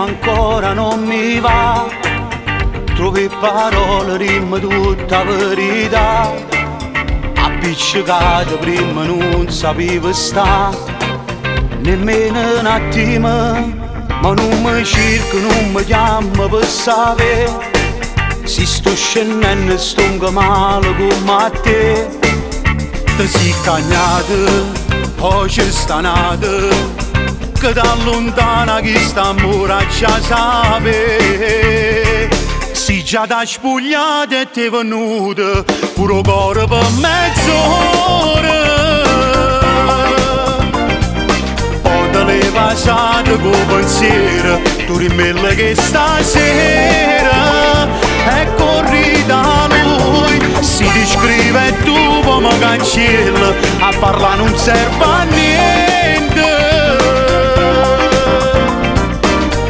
ancora non mi va. Trovi parole, rima tutta verità. Appiccicata prima non sapevo sta, nemmeno un attimo, ma non mi cerco, non mi chiamo per sapere se sto scendendo e sto male come te. Ti sei cagnata, poi c'è stanata, che da lontana chi sta amore già sape. Si già da spogliata e ti è venuta pure cuore per mezz'ora. Poi te l'hai passata con pensiero, tu rimella che stasera è corrita a lui. Si descrive e tu come cancella, a parlare non serve a niente.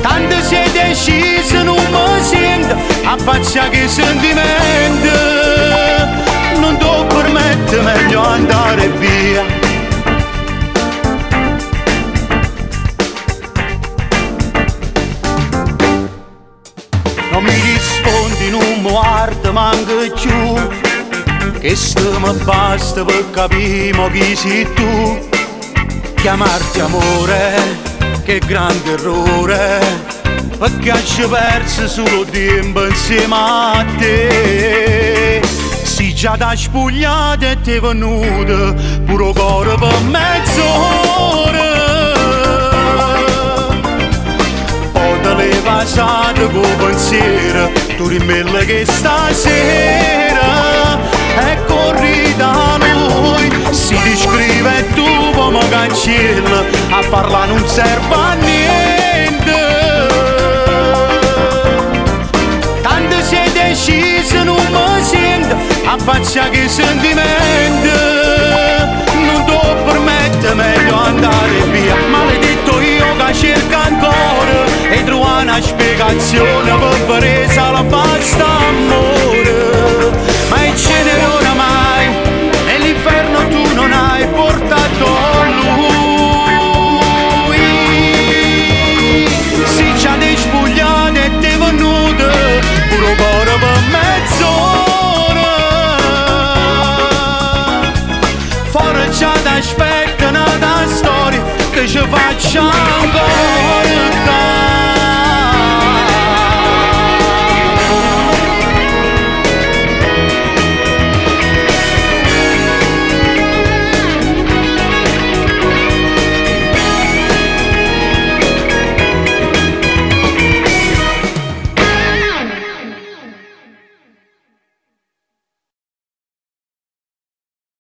Tanto si è deciso non mi sento, abbaccia che sentimento. Non ti permetto, meglio andare via. Non mi rispondi, non mi guarda manco più, che sto mi basta per capire chi sei tu. Chiamarti amore, che grande errore, perché ci perso solo tempo insieme a te. Si già da spogliata e ti è venuta pure cuore per mezz'ora. Poi te l'hai passata con pensiero, tu rimella che stasera è corrita a lui. Si descrive e tu come cancella, a parlare non serve a niente. Tanto si è deciso non mi sento, abbaccia che sentimento. Non ti permetto, meglio andare via. Maledetto io che cerco ancora e trovo una spiegazione per presa la basta amore. Ma il cielo oramai e l'inferno tu non hai portato lui. Si già ti spogliata e ti è venuta pure cuore per mezz'ora. Fuori già ti aspetta una storia che ci faccia ancora.